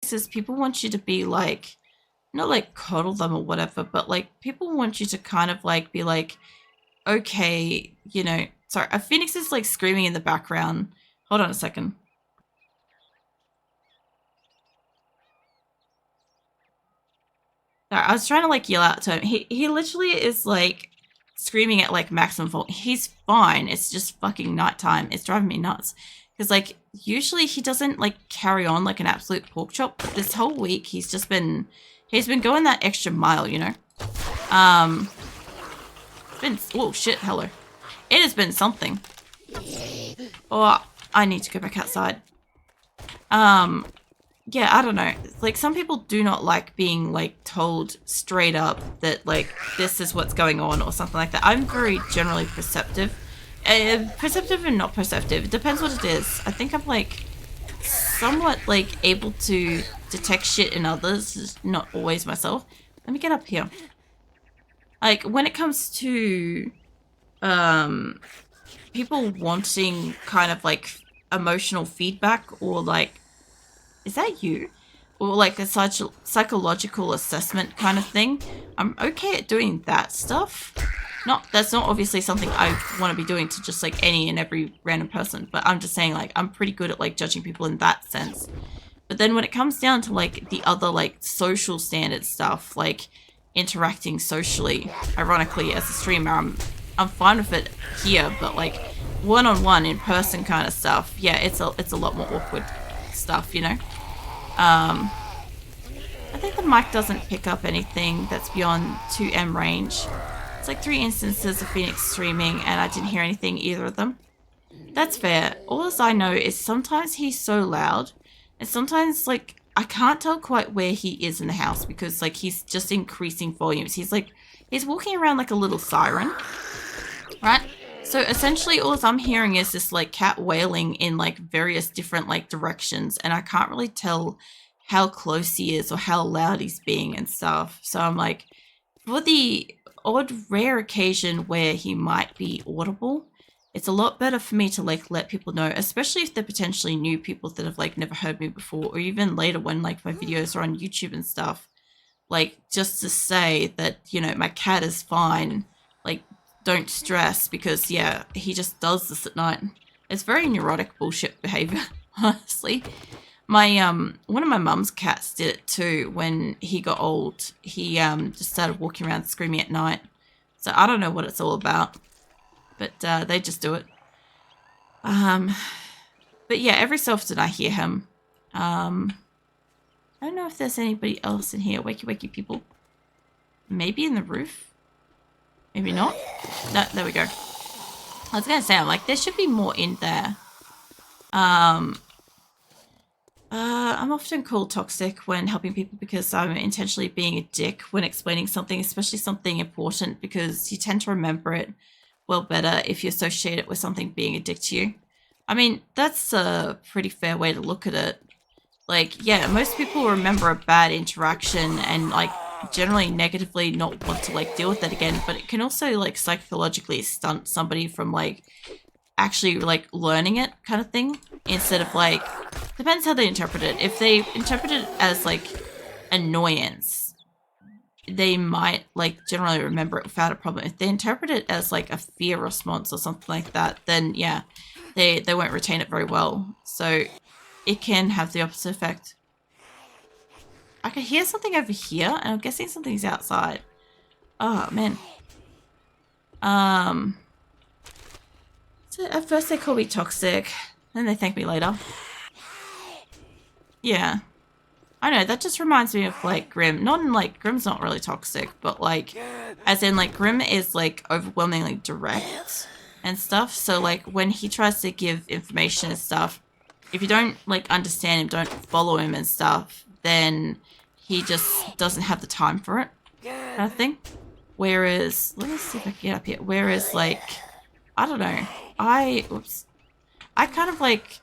phoenixes, people want you to be like, not like coddle them or whatever, but like people want you to kind of like be like, okay, you know, sorry, a phoenix is like screaming in the background. Hold on a second. Sorry, I was trying to like yell out to him. He literally is like screaming at like maximum volume. He's fine. It's just fucking nighttime. It's driving me nuts. Because like usually he doesn't like carry on like an absolute pork chop. But this whole week he's been going that extra mile, you know. Um, it's been oh shit, hello. It has been something. Oh, I need to go back outside. Yeah, I don't know. Like, some people do not like being, like, told straight up that, like, this is what's going on or something like that. I'm very generally perceptive. Perceptive and not perceptive. It depends what it is. I think I'm, like, somewhat, like, able to detect shit in others. Just not always myself. Let me get up here. Like, when it comes to, people wanting kind of, like, emotional feedback or, like, is that you? Or like a psychological assessment kind of thing. I'm okay at doing that stuff. That's not obviously something I want to be doing to just like any and every random person, but I'm just saying like I'm pretty good at like judging people in that sense. But then when it comes down to like the other like social standard stuff, like interacting socially, ironically as a streamer, I'm fine with it here, but like one-on-one in person kind of stuff, yeah, it's a lot more awkward stuff, you know. I think the mic doesn't pick up anything that's beyond 2M range. It's like 3 instances of Phoenix streaming and I didn't hear anything either of them. That's fair. All as I know is sometimes he's so loud and sometimes like I can't tell quite where he is in the house because like he's just increasing volumes. He's walking around like a little siren, right? So essentially all I'm hearing is this like cat wailing in like various different like directions and I can't really tell how close he is or how loud he's being and stuff. So I'm like, for the odd rare occasion where he might be audible, it's a lot better for me to like let people know, especially if they're potentially new people that have like never heard me before or even later when like my videos are on YouTube and stuff. Like just to say that, you know, my cat is fine. Like don't stress because yeah, he just does this at night. It's very neurotic bullshit behavior, honestly. My one of my mum's cats did it too when he got old. He just started walking around screaming at night. So I don't know what it's all about, but they just do it. But yeah, every so often I hear him. I don't know if there's anybody else in here. Wakey wakey people. Maybe in the roof. Maybe not. No, there we go. I was gonna say, I'm like, there should be more in there. I'm often called toxic when helping people because I'm intentionally being a dick when explaining something, especially something important, because you tend to remember it well better if you associate it with something being a dick to you. I mean, that's a pretty fair way to look at it. Like, yeah, most people remember a bad interaction and like generally negatively not want to like deal with that again, but it can also like psychologically stunt somebody from like actually like learning it kind of thing instead of like, depends how they interpret it. If they interpret it as like annoyance, they might like generally remember it without a problem. If they interpret it as like a fear response or something like that, then yeah, they won't retain it very well. So it can have the opposite effect. I could hear something over here, and I'm guessing something's outside. Oh, man. So at first they call me toxic, then they thank me later. Yeah. I know, that just reminds me of, like, Grim. Not in, like, Grim's not really toxic, but, like, as in, like, Grim is, like, overwhelmingly direct and stuff. So, like, when he tries to give information and stuff, if you don't, like, understand him, don't follow him and stuff, then he just doesn't have the time for it, kind of thing. Whereas, let me see if I can get up here. Whereas, like, I don't know. I kind of, like,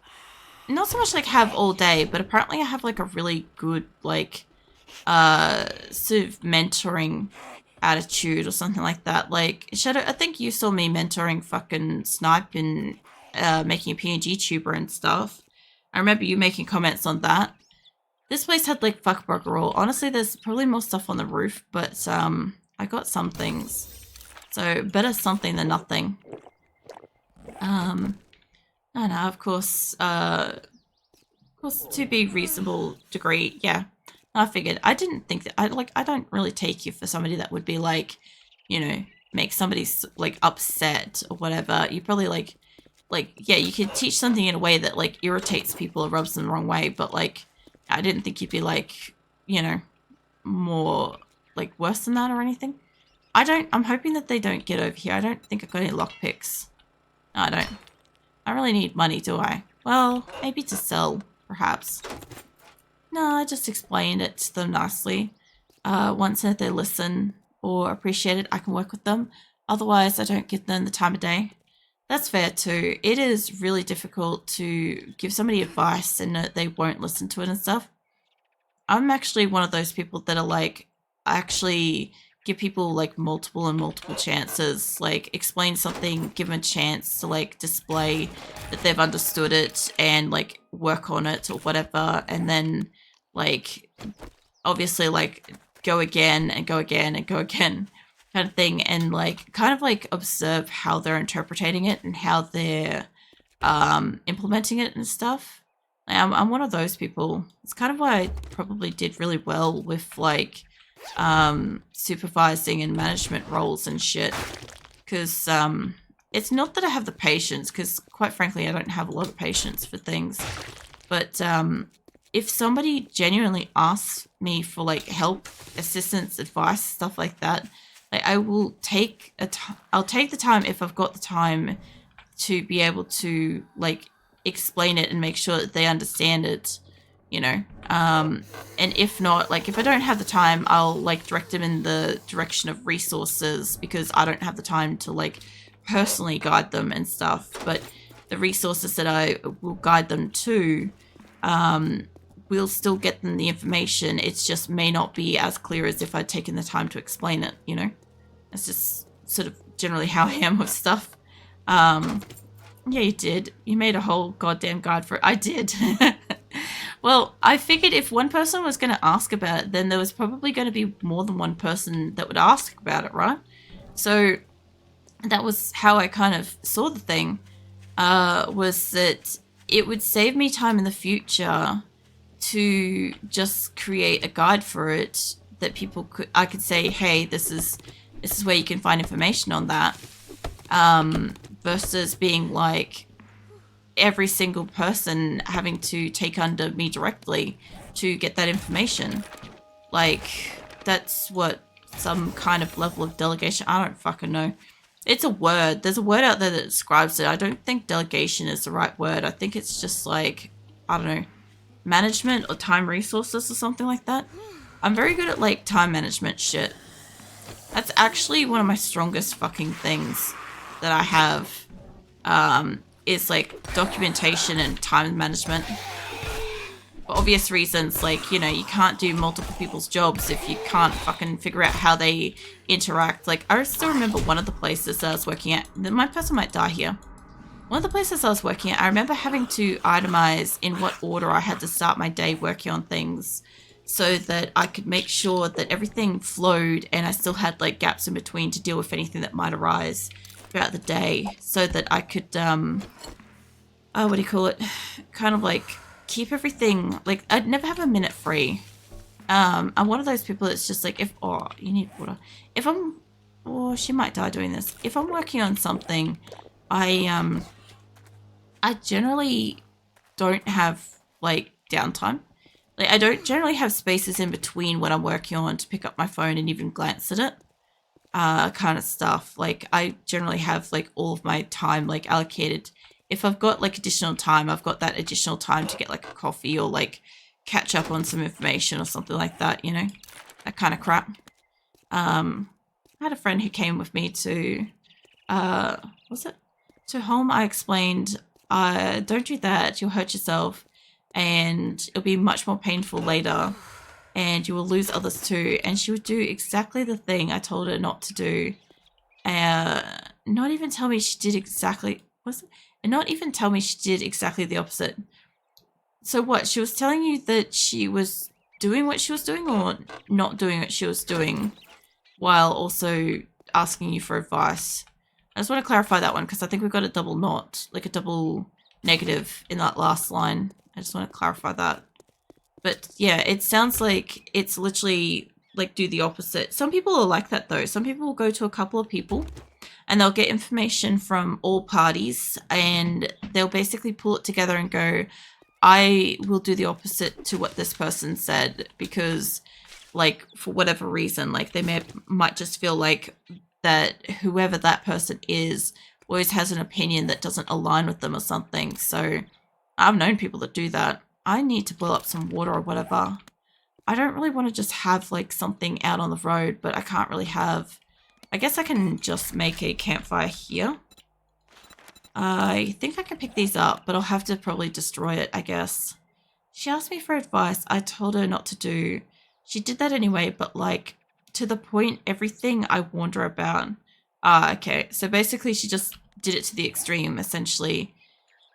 not so much, like, have all day, but apparently I have, like, a really good, like, sort of mentoring attitude or something like that. Like, Shadow, I think you saw me mentoring fucking Snipe and making a PNG tuber and stuff. I remember you making comments on that. This place had like fuck burger all. Honestly, there's probably more stuff on the roof, but I got some things. So better something than nothing. No, no, of course, to be reasonable degree, yeah. I figured. I didn't think that I don't really take you for somebody that would be like, you know, make somebody like upset or whatever. You probably like yeah, you could teach something in a way that like irritates people or rubs them the wrong way, but like I didn't think you'd be like, you know, more like worse than that or anything. I'm hoping that they don't get over here. I don't think I've got any lockpicks. No, I don't. I really need money, do I? Well, maybe to sell, perhaps. No, I just explained it to them nicely. Once if they listen or appreciate it, I can work with them. Otherwise, I don't give them the time of day. That's fair too. It is really difficult to give somebody advice and that they won't listen to it and stuff. I'm actually one of those people that are like, I actually give people like multiple and multiple chances. Like explain something, give them a chance to like display that they've understood it and like work on it or whatever. And then like obviously like go again and go again and go again kind of thing. And like kind of like observe how they're interpreting it and how they're implementing it and stuff. I'm one of those people. It's kind of why I probably did really well with like supervising and management roles and shit, because it's not that I have the patience, because quite frankly I don't have a lot of patience for things, but if somebody genuinely asks me for like help, assistance, advice, stuff like that, like I will I'll take the time if I've got the time to be able to like explain it and make sure that they understand it, you know. And if not, like if I don't have the time, I'll like direct them in the direction of resources, because I don't have the time to like personally guide them and stuff. But the resources that I will guide them to, we'll still get them the information. It's just may not be as clear as if I'd taken the time to explain it, you know. That's just sort of generally how I am with stuff. Yeah, you did. You made a whole goddamn guide for it. I did. Well, I figured if one person was going to ask about it, then there was probably going to be more than one person that would ask about it, right? So that was how I kind of saw the thing, was that it would save me time in the future to just create a guide for it that I could say, hey, this is where you can find information on that, versus being like every single person having to take under me directly to get that information. Like, that's what some kind of level of delegation, I don't fucking know. It's a word. There's a word out there that describes it. I don't think delegation is the right word. I think it's just like, I don't know, management or time resources or something like that. I'm very good at like time management shit. That's actually one of my strongest fucking things that I have. Is like documentation and time management. For obvious reasons, like, you know, you can't do multiple people's jobs if you can't fucking figure out how they interact. Like, I still remember one of the places that I was working at. My person might die here. One of the places I was working at, I remember having to itemize in what order I had to start my day working on things, so that I could make sure that everything flowed and I still had like gaps in between to deal with anything that might arise throughout the day, so that I could what do you call it, kind of like keep everything, like I'd never have a minute free. I'm one of those people that's just like, you need water. She might die doing this. If I'm working on something, I generally don't have like downtime. Like, I don't generally have spaces in between when I'm working on to pick up my phone and even glance at it. Kind of stuff. Like, I generally have like all of my time like allocated. If I've got like additional time, I've got that additional time to get like a coffee or like catch up on some information or something like that, you know, that kind of crap. I had a friend who came with me to, to home. I explained, don't do that, you'll hurt yourself and it'll be much more painful later and you will lose others too. And she would do exactly the thing I told her not to do. Not even tell me she did exactly, and not even tell me she did exactly the opposite. So what? She was telling you that she was doing what she was doing or not doing what she was doing while also asking you for advice? I just want to clarify that one because I think we've got a double not, like a double negative in that last line. I just want to clarify that. But yeah, it sounds like it's literally like do the opposite. Some people are like that though. Some people will go to a couple of people and they'll get information from all parties and they'll basically pull it together and go, I will do the opposite to what this person said because, like, for whatever reason, like they might just feel like that whoever that person is always has an opinion that doesn't align with them or something. So I've known people that do that. I need to boil up some water or whatever. I don't really want to just have like something out on the road, but I can't really have... I guess I can just make a campfire here. I think I can pick these up, but I'll have to probably destroy it, I guess. She asked me for advice. I told her not to do. She did that anyway, but like to the point, everything I warned her about. Okay. So basically she just did it to the extreme, essentially.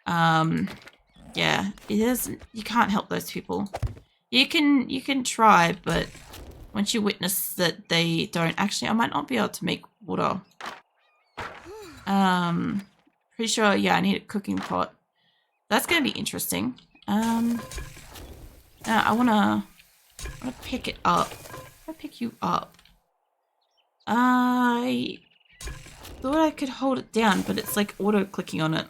Yeah, it is. You can't help those people. You can try, but once you witness that they don't... Actually, I might not be able to make water. Pretty sure, yeah, I need a cooking pot. That's going to be interesting. I want to pick it up. I'll pick you up. I thought I could hold it down, but it's like auto-clicking on it.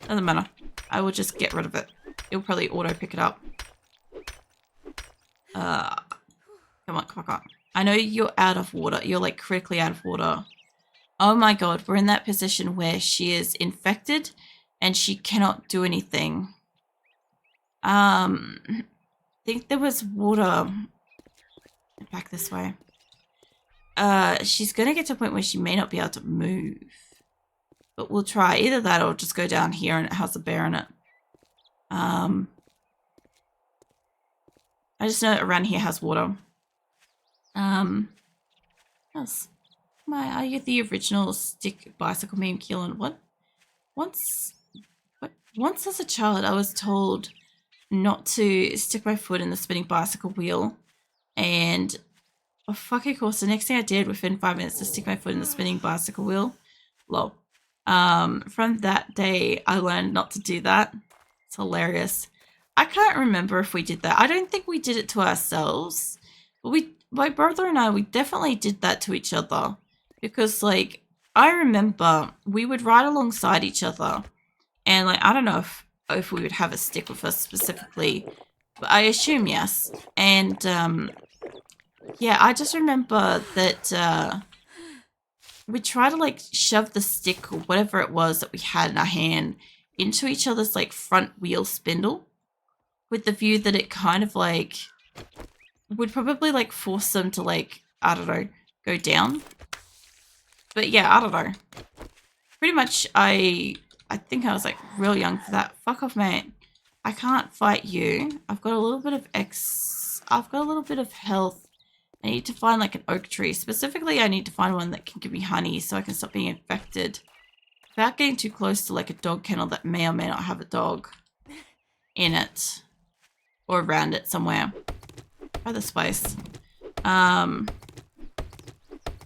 Doesn't matter. I will just get rid of it. It'll probably auto-pick it up. Come on, come on, come on. I know you're out of water. You're like critically out of water. Oh my god, we're in that position where she is infected and she cannot do anything. I think there was water back this way. She's gonna get to a point where she may not be able to move. But we'll try either that or just go down here and it has a bear in it. I just know that around here has water. Yes. Are you the original stick bicycle meme, Keelan? Once as a child, I was told not to stick my foot in the spinning bicycle wheel, and oh fucking course, the next thing I did within 5 minutes to stick my foot in the spinning bicycle wheel. Lol. From that day, I learned not to do that. It's hilarious. I can't remember if we did that. I don't think we did it to ourselves, but my brother and I, we definitely did that to each other. Because, like, I remember we would ride alongside each other. And, like, I don't know if we would have a stick with us specifically. But I assume yes. And, yeah, I just remember that we try to, like, shove the stick or whatever it was that we had in our hand into each other's, like, front wheel spindle. With the view that it kind of, like, would probably, like, force them to, like, I don't know, go down. But yeah, I don't know. Pretty much, I think I was like real young for that. Fuck off, mate. I can't fight you. I've got a little bit of I've got a little bit of health. I need to find like an oak tree. Specifically, I need to find one that can give me honey so I can stop being infected. Without getting too close to like a dog kennel that may or may not have a dog in it. Or around it somewhere. Try this place.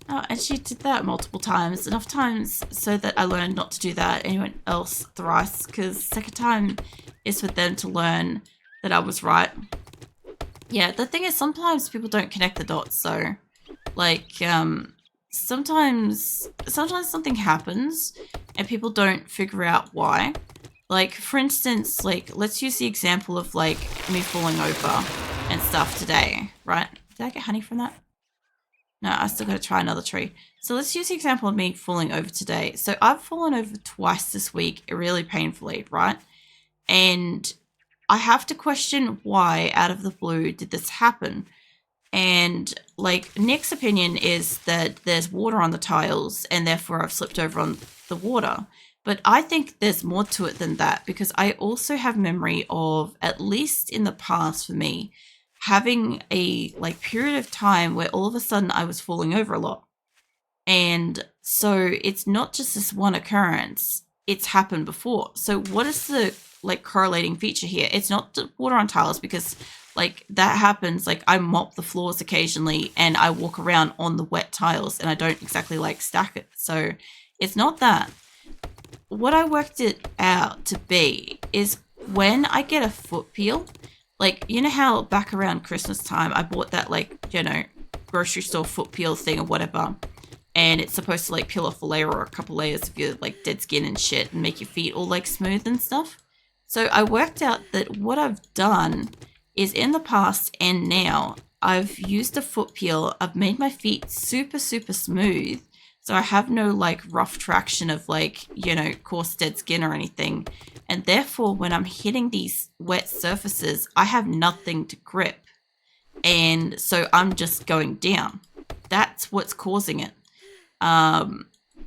Oh, and she did that multiple times. Enough times so that I learned not to do that. Anyone else thrice. Because second time is for them to learn that I was right. Yeah, the thing is sometimes people don't connect the dots. So, like, sometimes something happens and people don't figure out why. Like, for instance, like, let's use the example of, like, me falling over and stuff today, right? Did I get honey from that? No, I still gotta try another tree. So let's use the example of me falling over today. So I've fallen over twice this week, really painfully, right? And I have to question why, out of the blue, did this happen? And, like, Nick's opinion is that there's water on the tiles and therefore I've slipped over on the water. But I think there's more to it than that because I also have memory of, at least in the past for me, having a like period of time where all of a sudden I was falling over a lot. And so it's not just this one occurrence, it's happened before. So what is the like correlating feature here. It's not the water on tiles, because like that happens. Like I mop the floors occasionally and I walk around on the wet tiles and I don't exactly like stack it. So it's not that. What I worked it out to be is when I get a foot peel, like, you know how back around Christmas time I bought that, like, you know, grocery store foot peel thing or whatever, and it's supposed to like peel off a layer or a couple layers of your like dead skin and shit and make your feet all like smooth and stuff. So I worked out that what I've done is in the past and now I've used a foot peel. I've made my feet super, super smooth. So I have no like rough traction of like, you know, coarse dead skin or anything. And therefore, when I'm hitting these wet surfaces, I have nothing to grip. And so I'm just going down. That's what's causing it.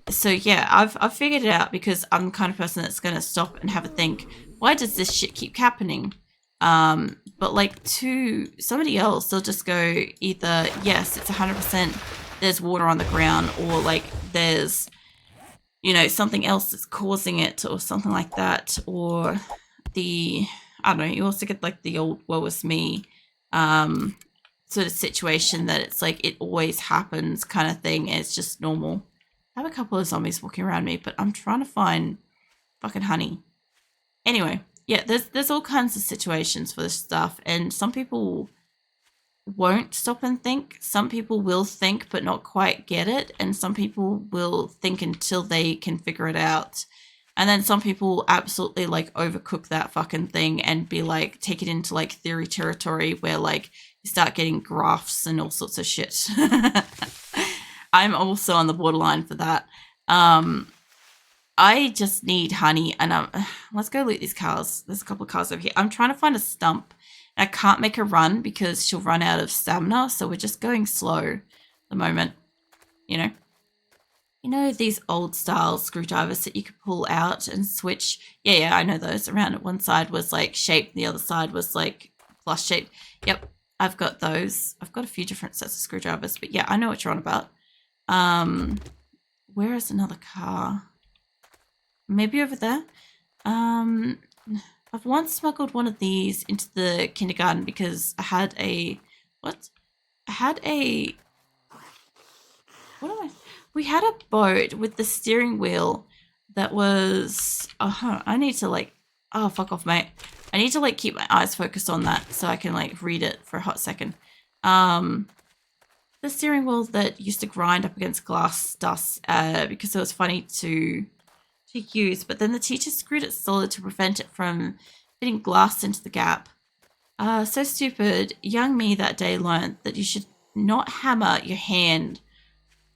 So yeah, I've figured it out, because I'm the kind of person that's going to stop and have a think, why does this shit keep happening? But like to somebody else, they'll just go either, yes, it's 100% there's water on the ground, or like there's, you know, something else that's causing it or something like that. Or I don't know, you also get like the old woe is me sort of situation that it's like it always happens kind of thing, and it's just normal. I have a couple of zombies walking around me, but I'm trying to find fucking honey. Anyway, yeah, there's all kinds of situations for this stuff, and some people won't stop and think. Some people will think but not quite get it, and some people will think until they can figure it out. And then some people absolutely like overcook that fucking thing and be like, take it into like theory territory where like you start getting graphs and all sorts of shit. I'm also on the borderline for that. I just need honey, and let's go loot these cars. There's a couple of cars over here. I'm trying to find a stump. I can't make her run because she'll run out of stamina, so we're just going slow at the moment, you know. You know these old style screwdrivers that you could pull out and switch? Yeah, I know those. Around it, one side was like shaped, the other side was like plus shaped. Yep, I've got those. I've got a few different sets of screwdrivers, but yeah, I know what you're on about. Where is another car? Maybe over there. I've once smuggled one of these into the kindergarten because I had a we had a boat with the steering wheel that was I need to like, oh fuck off mate, I need to like keep my eyes focused on that so I can like read it for a hot second. The steering wheel that used to grind up against glass dust because it was funny to use, but then the teacher screwed it solid to prevent it from fitting glass into the gap. So stupid. Young me that day learned that you should not hammer your hand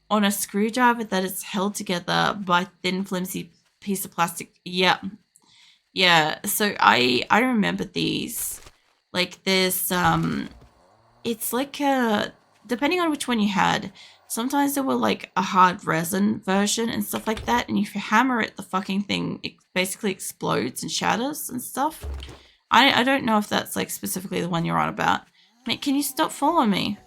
on a screwdriver that is held together by thin, flimsy piece of plastic. Yeah. So I remember these. Like there's it's like depending on which one you had. Sometimes there were like a hard resin version and stuff like that, and if you hammer it, the fucking thing it basically explodes and shatters and stuff. I don't know if that's like specifically the one you're on about. Mate, can you stop following me?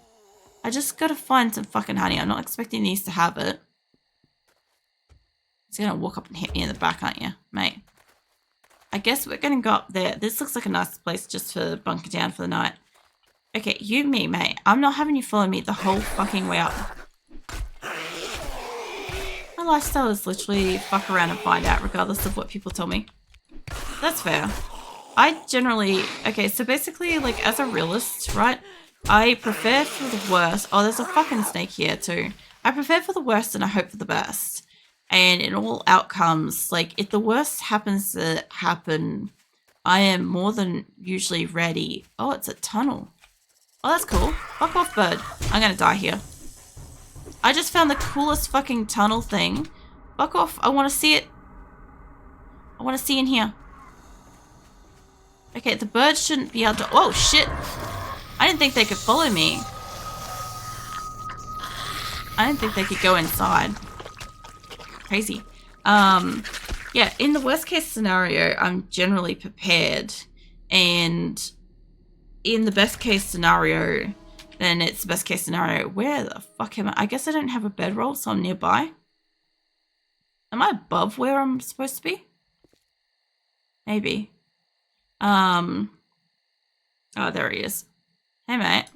I just gotta find some fucking honey. I'm not expecting these to have it. You're gonna walk up and hit me in the back, aren't you, mate? I guess we're gonna go up there. This looks like a nice place just to bunker down for the night. Okay, you me, mate. I'm not having you follow me the whole fucking way up. My lifestyle is literally fuck around and find out regardless of what people tell me. That's fair. I generally... Okay, so basically, like, as a realist, right? I prepare for the worst. Oh, there's a fucking snake here, too. I prepare for the worst and I hope for the best. And in all outcomes, like, if the worst happens to happen, I am more than usually ready. Oh, it's a tunnel. Oh, that's cool. Fuck off, bird. I'm gonna die here. I just found the coolest fucking tunnel thing. Fuck off. I want to see it. I want to see in here. Okay, the bird shouldn't be able to... Oh, shit. I didn't think they could follow me. I didn't think they could go inside. Crazy. Yeah, in the worst case scenario, I'm generally prepared. And in the best case scenario, then it's the best case scenario. Where the fuck am I? I guess I don't have a bedroll, so I'm nearby. Am I above where I'm supposed to be? Maybe. Oh, there he is. Hey, mate.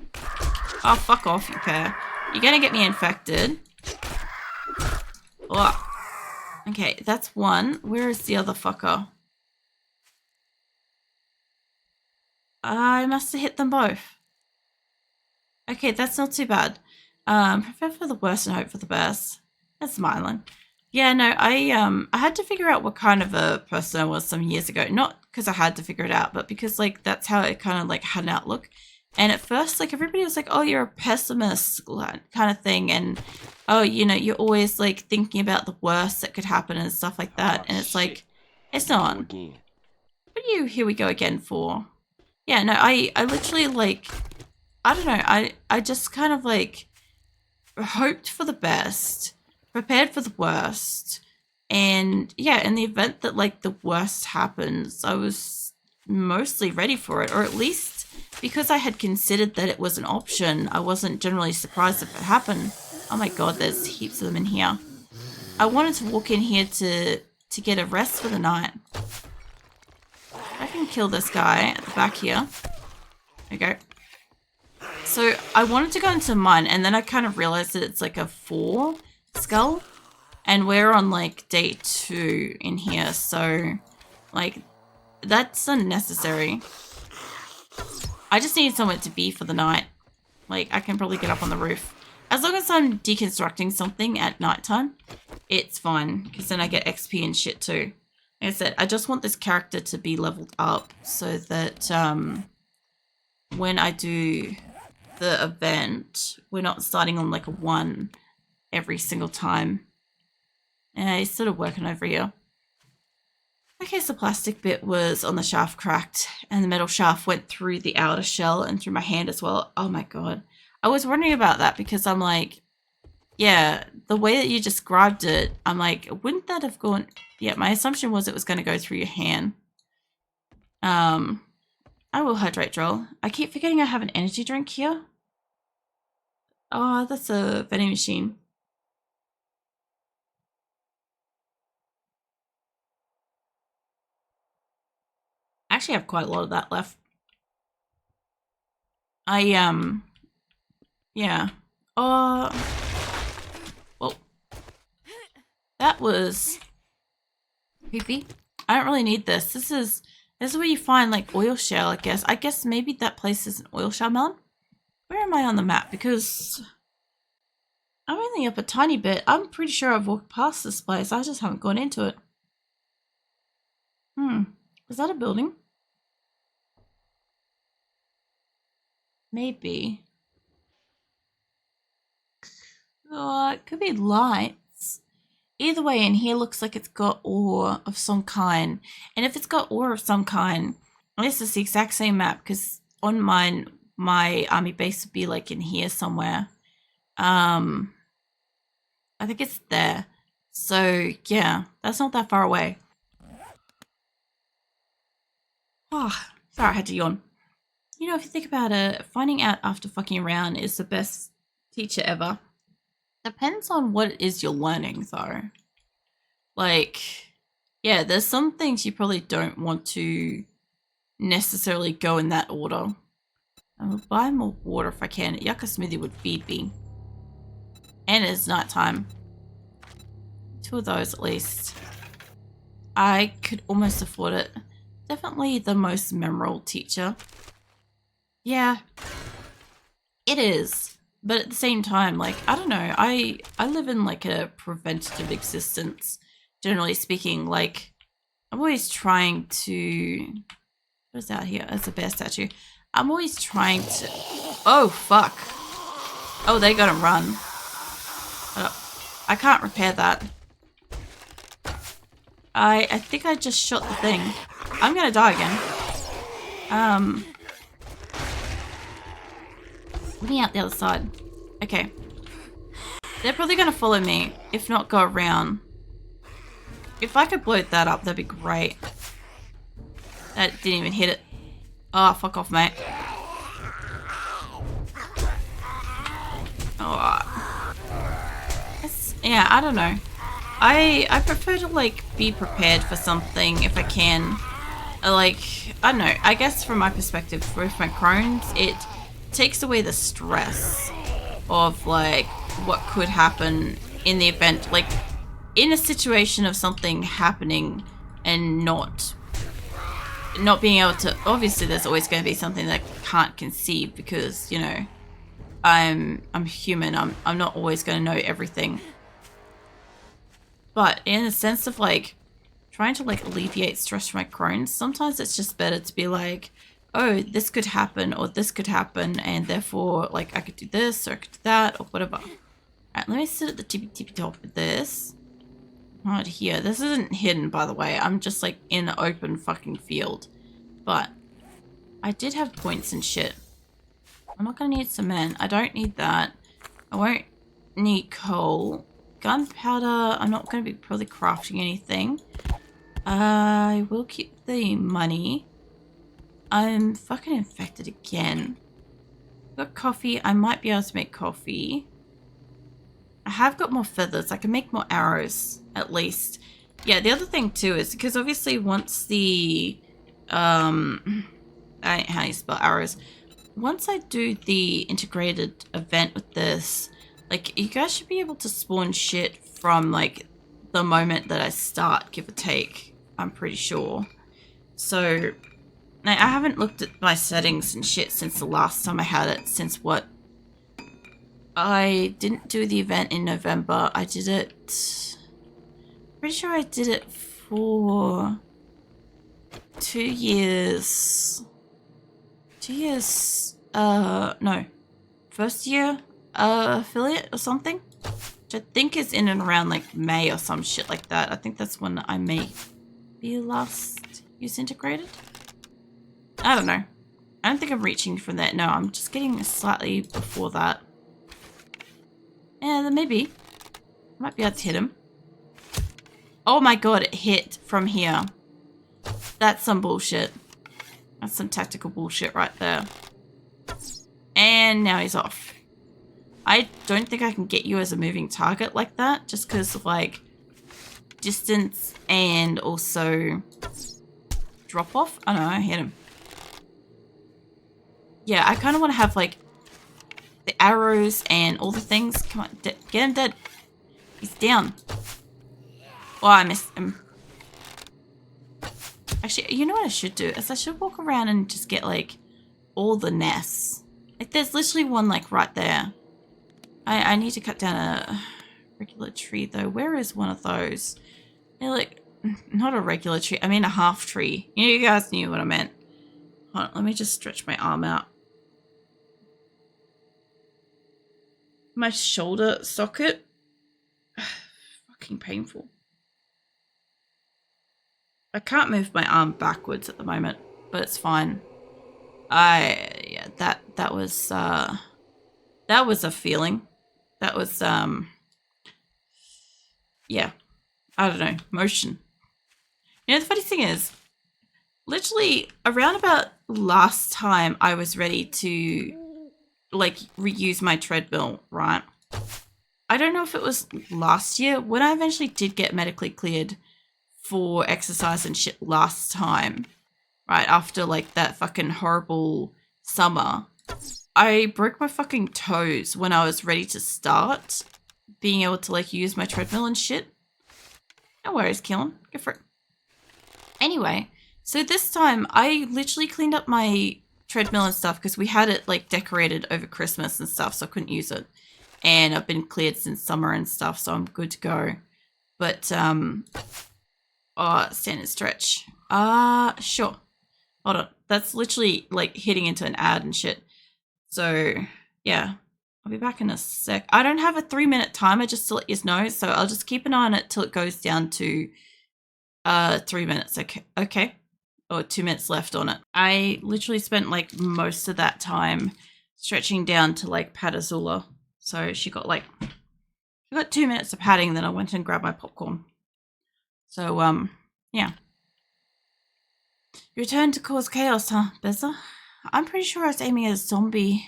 Oh, fuck off, you pair. You're gonna get me infected. Oh. Okay, that's one. Where is the other fucker? I must have hit them both. Okay, that's not too bad. Prepare for the worst and hope for the best. That's smiling. Yeah, no, I had to figure out what kind of a person I was some years ago. Not because I had to figure it out, but because like that's how it kind of like had an outlook. And at first, like everybody was like, "Oh, you're a pessimist," kind of thing, and oh, you know, you're always like thinking about the worst that could happen and stuff like that. And it's like, it's not. What are you? Here we go again for? Yeah, no, I literally like, I don't know, I just kind of like hoped for the best, prepared for the worst, and yeah, in the event that like the worst happens, I was mostly ready for it, or at least because I had considered that it was an option, I wasn't generally surprised if it happened. Oh my god, there's heaps of them in here. I wanted to walk in here to get a rest for the night. I can kill this guy at the back here. There we go. So I wanted to go into mine, and then I kind of realized that it's like a 4 skull, and we're on like day 2 in here, so like that's unnecessary. I just need somewhere to be for the night. Like I can probably get up on the roof. As long as I'm deconstructing something at nighttime, it's fine, because then I get XP and shit too. Like I said, I just want this character to be leveled up so that when I do the event, we're not starting on like a 1 every single time. And he's sort of working over here. Okay, so the plastic bit was on the shaft cracked, and the metal shaft went through the outer shell and through my hand as well. Oh my god. I was wondering about that because I'm like, yeah, the way that you described it, I'm like, wouldn't that have gone... Yeah, my assumption was it was going to go through your hand. I will hydrate drill. I keep forgetting I have an energy drink here. Oh, that's a vending machine. I actually have quite a lot of that left. Yeah. Oh. Well. That was creepy. I don't really need this. This is where you find like oil shell, I guess. I guess maybe that place is an oil shell melon. Where am I on the map? Because I'm only up a tiny bit. I'm pretty sure I've walked past this place. I just haven't gone into it. Is that a building? Maybe. Oh, it could be lights. Either way, in here looks like it's got ore of some kind. And if it's got ore of some kind, this is the exact same map, because on mine, my army base would be like in here somewhere. I think it's there. So yeah, that's not that far away. Oh, sorry, I had to yawn. You know, if you think about it, finding out after fucking around is the best teacher ever. Depends on what it is you're learning, though. Like, yeah, there's some things you probably don't want to necessarily go in that order. I will buy more water if I can. Yucca smoothie would feed me. And it's nighttime. 2 of those at least. I could almost afford it. Definitely the most memorable teacher. Yeah, it is. But at the same time, like, I don't know, I live in like a preventative existence, generally speaking. Like, I'm always trying to... What is out here? That's a bear statue. I'm always trying to... Oh, fuck. Oh, they gotta run. I can't repair that. I think I just shot the thing. I'm gonna die again. Let me out the other side. Okay. They're probably gonna follow me, if not go around. If I could blow that up, that'd be great. That didn't even hit it. Oh, fuck off, mate. Oh. Yeah, I don't know. I prefer to, like, be prepared for something if I can. like, I don't know, I guess from my perspective with my Crohn's, it takes away the stress of like what could happen in the event, like in a situation of something happening and not being able to, obviously there's always going to be something that I can't conceive because, you know, I'm human. I'm not always going to know everything. But in a sense of like trying to like alleviate stress from my Crohn's, sometimes it's just better to be like, oh, this could happen or this could happen, and therefore like I could do this or I could do that or whatever. Alright, let me sit at the tippy top of this. Not here. This isn't hidden, by the way. I'm just like in an open fucking field. But I did have points and shit. I'm not gonna need cement. I don't need that. I won't need coal. Gunpowder, I'm not gonna be probably crafting anything. I will keep the money. I'm fucking infected again. Got coffee. I might be able to make coffee. I have got more feathers. I can make more arrows, at least. Yeah, the other thing too is because obviously once the how do you spell arrows? Once I do the integrated event with this, like you guys should be able to spawn shit from like the moment that I start, give or take. I'm pretty sure. So I haven't looked at my settings and shit since the last time I had it. Since what? I didn't do the event in November. I did it... Pretty sure I did it for 2 years. 2 years... no. First year affiliate or something? Which I think is in and around like May or some shit like that. I think that's when I may be last use integrated. I don't know. I don't think I'm reaching from that. No, I'm just getting slightly before that. Yeah, then maybe. I might be able to hit him. Oh my god, it hit from here. That's some bullshit. That's some tactical bullshit right there. And now he's off. I don't think I can get you as a moving target like that, just because of like distance and also drop off. I don't know, I hit him. Yeah, I kind of want to have like the arrows and all the things. Come on, get him dead. He's down. Oh, I missed him. Actually, you know what I should do? Is I should walk around and just get like all the nests. Like there's literally one like right there. I need to cut down a regular tree though. Where is one of those? They're like, not a regular tree. I mean a half tree. You guys knew what I meant. Hold on, let me just stretch my arm out. My shoulder socket. Fucking painful. I can't move my arm backwards at the moment, but it's fine. Yeah, that was a feeling. That was yeah. I don't know, motion. You know, the funny thing is, literally around about last time I was ready to like reuse my treadmill, right? I don't know if it was last year when I eventually did get medically cleared for exercise and shit last time, right after like that fucking horrible summer. I broke my fucking toes when I was ready to start being able to like use my treadmill and shit. No worries, Keelan. Go for it. Anyway, so this time I literally cleaned up my treadmill and stuff because we had it like decorated over Christmas and stuff, so I couldn't use it. And I've been cleared since summer and stuff, so I'm good to go. But oh, stand and stretch. Sure. Hold on. That's literally like hitting into an ad and shit. So yeah, I'll be back in a sec. I don't have a 3-minute timer, just to let you know, so I'll just keep an eye on it till it goes down to 3 minutes. Okay. Or 2 minutes left on it. I literally spent like most of that time stretching down to like pat Azula. So she got 2 minutes of padding, then I went and grabbed my popcorn. So yeah. You returned to cause chaos, huh, Beza? I'm pretty sure I was aiming at a zombie.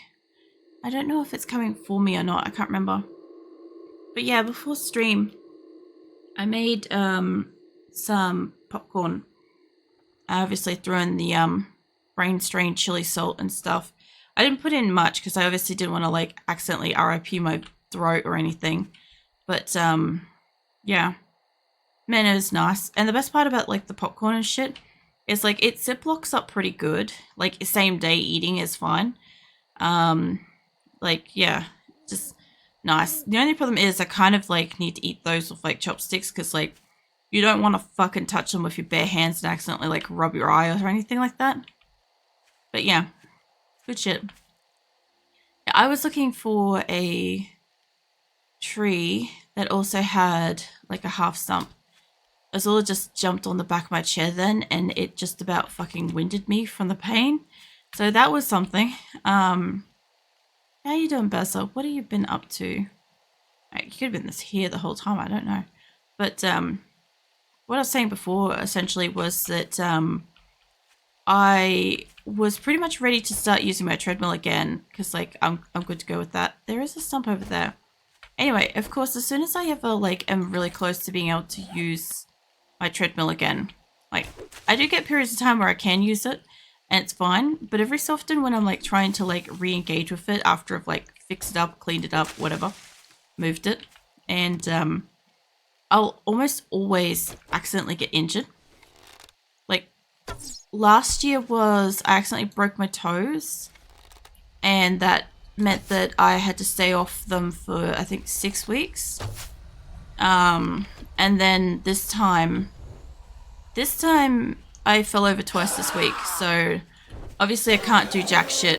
I don't know if it's coming for me or not. I can't remember. But yeah, before stream, I made some popcorn. I obviously threw in the brain strain chili salt and stuff. I didn't put in much because I obviously didn't want to like accidentally RIP my throat or anything. But yeah, man, it was nice. And the best part about like the popcorn and shit is like it ziplocks up pretty good. Like same day eating is fine. Like yeah, just nice. The only problem is I kind of like need to eat those with like chopsticks because like you don't want to fucking touch them with your bare hands and accidentally like rub your eye or anything like that. But yeah, good shit. I was looking for a tree that also had like a half stump. Azula just jumped on the back of my chair then and it just about fucking winded me from the pain. So that was something. How you doing, Bessa? What have you been up to? You could have been this here the whole time, I don't know. But what I was saying before essentially was that I was pretty much ready to start using my treadmill again because like I'm good to go with that. There is a stump over there. Anyway, of course, as soon as I ever like am really close to being able to use my treadmill again, like I do get periods of time where I can use it and it's fine, but every so often when I'm like trying to like re-engage with it after I've like fixed it up, cleaned it up, whatever, moved it, and I'll almost always accidentally get injured. Like last year was I accidentally broke my toes and that meant that I had to stay off them for I think 6 weeks. And then this time I fell over twice this week, so obviously I can't do jack shit